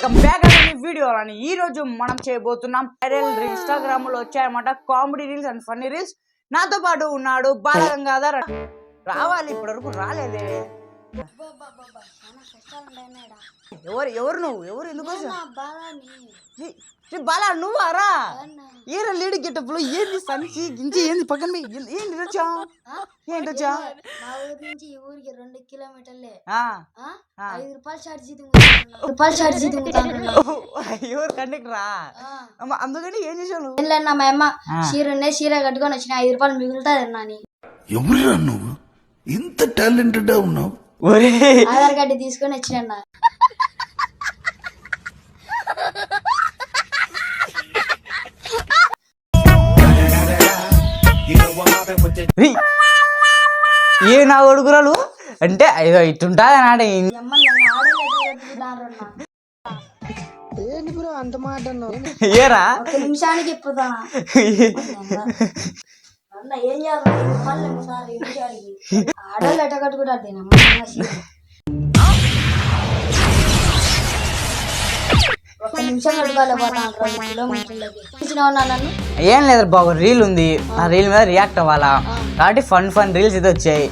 Welcome back అనే వీడియోలని ఈ రోజు మనం చేయబోతున్నాం వైరల్ ఇన్స్టాగ్రామ్ లో వచ్చాయన్నమాట comedy reels and funny reels. నాతో పాటు ఉన్నాడు బాలగంగాధర్. రావాలి ఇప్పటివరకు రాలేదే. ఎవరు నువ్వు ఎందుకోసం బాలా నువ్వు అరా ఏరా లేడీ గెటప్లో ఏంది సంచి గించి ఏంది పక్కన ఏంటి వచ్చా ఏంటి వచ్చా మా ఊరి నుంచి ఈ ఊరికి 2 కిలోమీటర్లే 5 రూపాయలు ఛార్జీ ఎవరు కండక్టరా అందుకని ఏం చేశాను మా అమ్మ చీర కట్టుకొని వచ్చిన 5 రూపాయలు మిగులుతుంది అన్నాని. ఎవరురా నువ్వు ఇంత టాలెంటెడ్ ఉన్నావు? ఆధార్ కార్డు తీసుకొని వచ్చిన ఏ నా కొడుకురాలు అంటే ఏదో ఇట్టుంటాది నాట అంత మాట ఏరా నిమిషానికి చెప్పుతా ఏం చేయాలి ఆడోళ్ళు ఎట్ట కట్టుకుంటారు. ఏం లేదు బాబు, రీల్ ఉంది, ఆ రీల్ మీద రియాక్ట్ అవ్వాలా కాబట్టి ఫన్ రీల్స్ అయితే వచ్చాయి.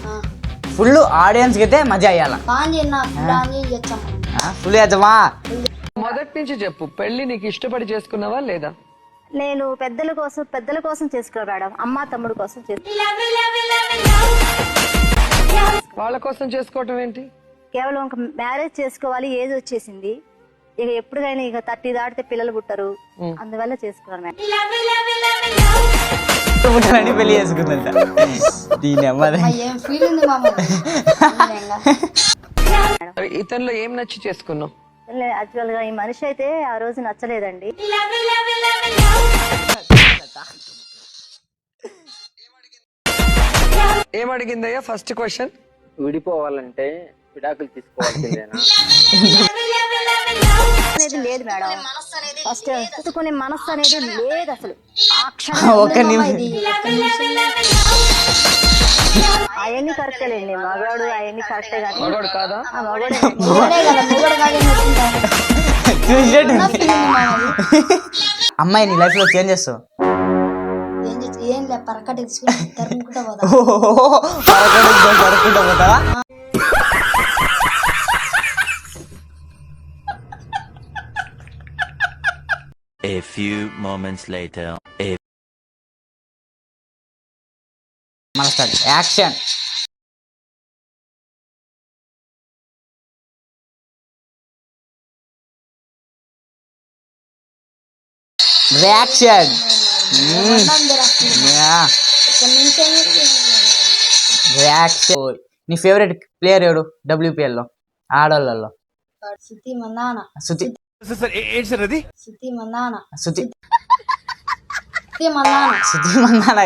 ఫుల్ ఆడియన్స్ కి అయితే మజా అయ్యాలా. ఫుల్ చేద్దామా? మొదటి నుంచి చెప్పు, పెళ్లి నీకు ఇష్టపడి చేసుకున్నావా లేదా? నేను పెద్దల కోసం చేసుకోవాలి మేడం, అమ్మ తమ్ముడు కోసం వాళ్ళ కోసం చేసుకోవటం ఏంటి? కేవలం ఒక మ్యారేజ్ చేసుకోవాలి, ఏజ్ వచ్చేసింది, ఇక ఎప్పుడుకైనా ఇక 30 దాటితే పిల్లలు పుట్టరు, అందువల్ల చేసుకున్నాను మేడం. పెళ్లి చేసుకుందంట. ఇతనిలో ఏం నచ్చి చేసుకున్నావు? యాక్చువల్ గా ఈ మనిషి అయితే ఆ రోజు నచ్చలేదండి. ఏమడిగిందయ్యా ఫస్ట్ క్వశ్చన్? విడిపోవాలంటే విడాకులు తీసుకోవాల్సిందేనా అనేది లేదు మేడం. ఫస్ట్ చూసుకునే మనస్సు అనేది లేదు అసలు. అవన్నీ కరెక్టేలేండి, మగాడు అవన్నీ కరెక్టే కానీ మగాడు కాదా? అమ్మాయి నీ లైఫ్ లో చేంజ్ చేస్తావు. ఏం లేదు పరకటి తరుముకుంటా పోతావా? A few moments later. మన స్టార్ట్ యాక్షన్. రియాక్షన్. రియాక్షన్. నీ ఫేవరెట్ ప్లేయర్ ఎవడు WPL లో ఆడోళ్ళలో? శృతి మందాన. శృతి మందాన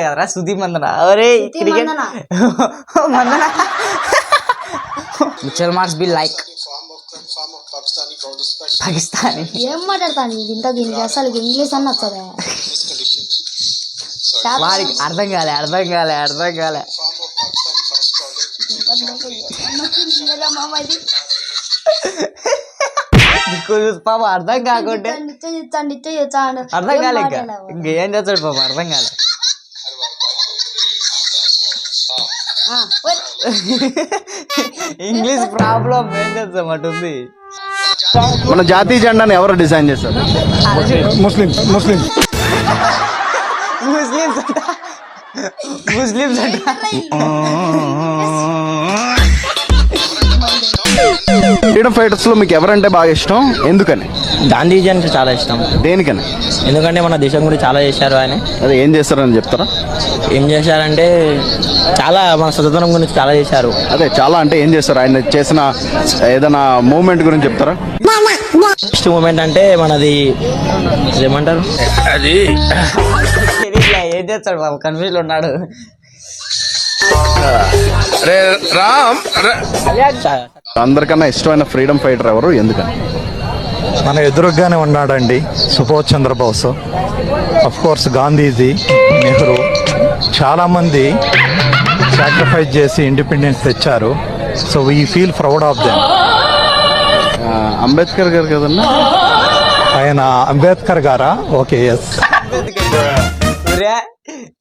కదరా? శృతి మందన. అరే cricket Mandana. Muchhal marks be like Pakistani. ఏం మాట్లాడతాను ఇంత దీనికి అసలు ఇంగ్లీష్ అన్న వస్తుందా? వాడికి అర్థం కాలే. పాప అర్థం కాకుంటే అర్థం కాలే. ఇంకేం చేస్తాడు పాప, అర్థం కాలే. ఇంగ్లీష్ ప్రాబ్లం ఏం చేస్తాం అటుంది. మన జాతీయ జెండాను ఎవరు డిజైన్ చేస్తారు? ముస్లిమ్స్ అంట. ఫ్రీడమ్ ఫైటర్స్ లో మీకు ఎవరంటే బాగా ఇష్టం, ఎందుకని? గాంధీజీ అంటే చాలా ఇష్టం. దేనికని? ఎందుకంటే మన దేశం గురించి చాలా చేశారు ఆయన. అదే ఏం చేస్తారని చెప్తారా? ఏం చేశారంటే చాలా మన స్వతంత్రం గురించి చాలా చేశారు. అదే చాలా అంటే ఏం చేస్తారు? ఆయన చేసిన ఏదైనా మూమెంట్ గురించి చెప్తారా? నెక్స్ట్ మూమెంట్ అంటే మనది ఏమంటారు, అది ఏం చేస్తాడు బాబు, కన్ఫ్యూజ్ లో ఉన్నాడు. అందరికన్నా ఇష్టమైన ఫ్రీడమ్ ఫైటర్ ఎవరు, ఎందుకని? మన ఎదురుగానే ఉన్నాడండి సుభాష్ చంద్రబోస్, అఫ్ కోర్స్ గాంధీజీ, నెహ్రూ, చాలామంది సాక్రిఫైస్ చేసి ఇండిపెండెన్స్ తెచ్చారు. So we feel proud of them. Ambedkar గారు కదన్నా? ఆయన అంబేద్కర్ గారా? Okay, yes. ఒరే,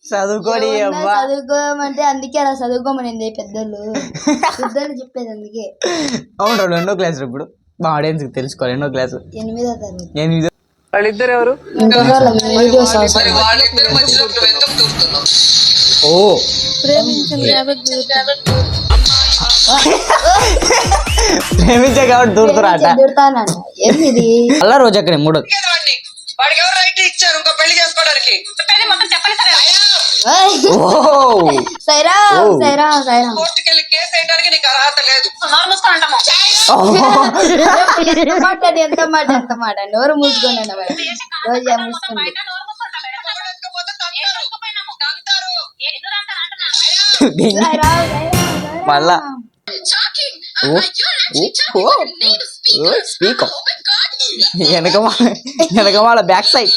చదువుకోడి అబ్బా. చదువుకోమంటే అందుకే అలా చదువుకోమనింది పెద్దలు చెప్పేది అందుకే. అవును, 2వ క్లాస్ ఇప్పుడు మా ఆడియన్స్ కి తెలుసుకోవాలి. 2వ క్లాస్ 8వ తరగతి. 8. వాళ్ళిద్దరు ఎవరు? ఓ ప్రేమించే కాబట్టి దూరుతురాట. దూరుతానంట. ఏంది అలా రోజు అక్కడ 3. వాడికి ఎవరు రైట్ ఇచ్చారు ఇంకా పెళ్లి చేసుకోవడానికి? సైరా సైరా సైరా కోర్టుకెళ్ళి కేసు వేయడానికి నీకు అర్హత లేదు. ఎంత మాట నోరు మూసుకున్నాను రోజు మూసుకుంది. మళ్ళా స్పీకర్ వెనక వాళ్ళ బ్యాక్ సైడ్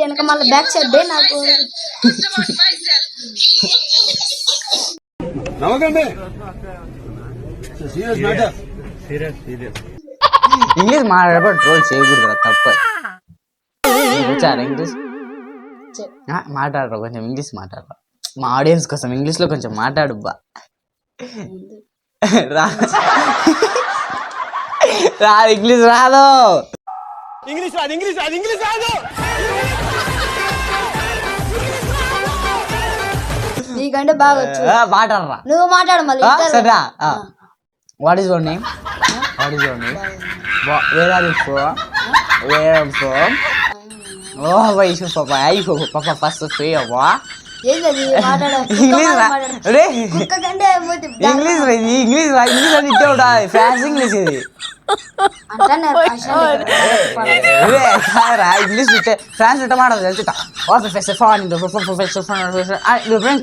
వెనక మళ్ళీ బ్యాక్ సైడ్ నాకు ఇంగ్లీష్ మాట్లాడబట్టి ట్రోల్ చేయకూడదు కదా, తప్ప. ఇంగ్లీష్ మాట్లాడరు, కొంచెం ఇంగ్లీష్ మాట్లాడరు. మా ఆడియన్స్ కోసం ఇంగ్లీష్ లో కొంచెం మాట్లాడు బా. రాదు ఇంగ్లీష్ రాదు. నీకంటే బాగా వచ్చు. మాట్లాడరా. నువ్వు మాట్లాడు మళ్ళీ. సరేరా. What is your name? What is your name? Where are you from? Where are you from? ఓ వైషు పాపా ఐహో పాపా ఫస్ట్ సేయవా. ఏంది మాట్లాడు. ఇంగ్లీష్ రా. రే కుక్క కంటే ఇంగ్లీష్ రా. ఇంగ్లీష్ రా. ఇంగ్లీష్ అని ఇట్టే ఉంటా. ఫ్రాన్స్ ఇంగ్లీష్ ఇది. ఇంగ్లీష్ ఫ్రాన్స్ ఇట్ట మాట్లాడదు తెలుసా?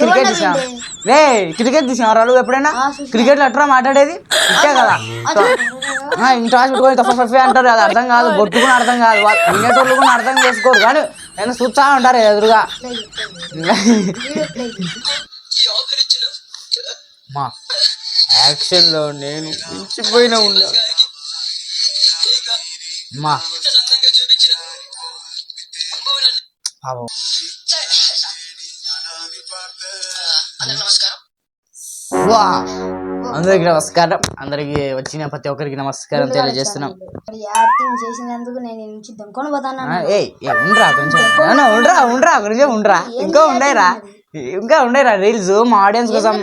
క్రికెట్ చూసా రే, క్రికెట్ చూసా రాళ్ళు ఎప్పుడైనా? క్రికెట్ అట్రా మాట్లాడేది ఇట్టే కదా. ఇంట్లో పెట్టుకొని అంటారు, అది అర్థం కాదు. బొట్టుకుని అర్థం కాదు. వినేటోళ్ళు కూడా అర్థం చేసుకోరు, కానీ నేను చూస్తా ఉంటారు ఎదురుగా. మా యాక్షన్ లో నేను మించిపోయినా ఉన్నా. మా అందరికి నమస్కారం. అందరికి వచ్చిన ప్రతి ఒక్కరికి నమస్కారం తెలియజేస్తున్నాం. యాక్టింగ్ చేసినందుకు నేను నుంచి దొంగకొని పోతాను. ఉండరా కొంచెం ఉండరా కొంచెం ఉండరా. ఇంకా ఉండేరా రీల్స్ మా ఆడియన్స్ కోసం.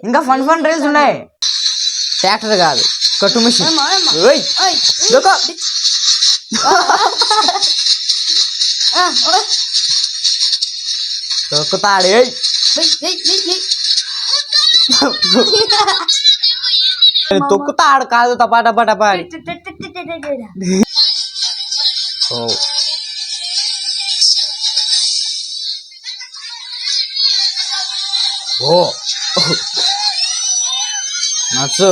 ఇంకా ఫన్ రీల్స్ ఉన్నాయి. ట్రాక్టర్ కాదు, కట్టు మిషన్. తొక్కుతాడు. తొక్కుతాడు కాదు, టపా. ఓ నచ్చు.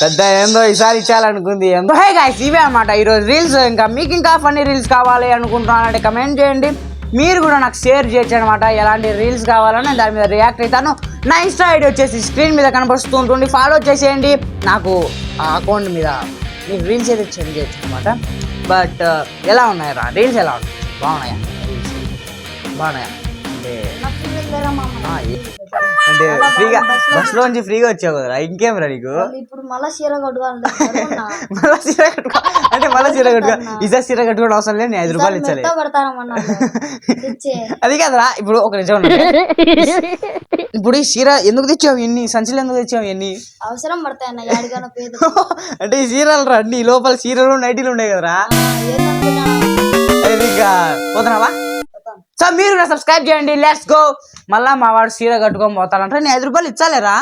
పెద్ద ఏందో ఈసారి ఇచ్చాలనుకుంది ఏందో. హే గైస్, ఇవే అనమాట ఈరోజు రీల్స్. ఇంకా మీకు ఇంకా ఫన్నీ రీల్స్ కావాలి అనుకుంటున్నానంటే కమెంట్ చేయండి. మీరు కూడా నాకు షేర్ చేయొచ్చు అనమాట. ఎలాంటి రీల్స్ కావాలని దాని మీద రియాక్ట్ అవుతాను. నా ఇన్స్టా ఐడి వచ్చేసి స్క్రీన్ మీద కనపరుస్తూ ఉంటుంది, ఫాలో చేసేయండి. నాకు ఆ అకౌంట్ మీద మీకు రీల్స్ అయితే సెండ్ చేయొచ్చు అనమాట. బట్ ఎలా ఉన్నాయా రీల్స్? ఎలా ఉన్నాయి? బాగున్నాయా రీల్స్? బాగున్నాయా అంటే ఫ్రీగా బస్సులోంచి ఫ్రీగా వచ్చావు కదరా, ఇంకేం రా నీకు? ఇప్పుడు మళ్ళీ చీర కట్టుకోవాలి. అంటే మళ్ళీ చీర కట్టుకో. ఈసారి చీర కట్టుకోవడం అవసరం లేదు, నేను 5 రూపాయలు ఇచ్చాలి. అది కాదురా. ఇప్పుడు ఒక నిజం, ఇప్పుడు ఈ చీర ఎందుకు తెచ్చావు? ఎన్ని సంచులు ఎందుకు తెచ్చావు? ఎన్ని అవసరం పడతాయన్న. అంటే ఈ చీరలు రా, అన్ని లోపల చీరలు నైటీలు ఉన్నాయి కదరా. ఇంకా పోతున్నావా? సో మీరు కూడా సబ్స్క్రైబ్ చేయండి. Let's go. మళ్ళా మా వాడు చీర కట్టుకొని పోతాడంటే నేను 5 రూపాయలు ఇచ్చాలేరా.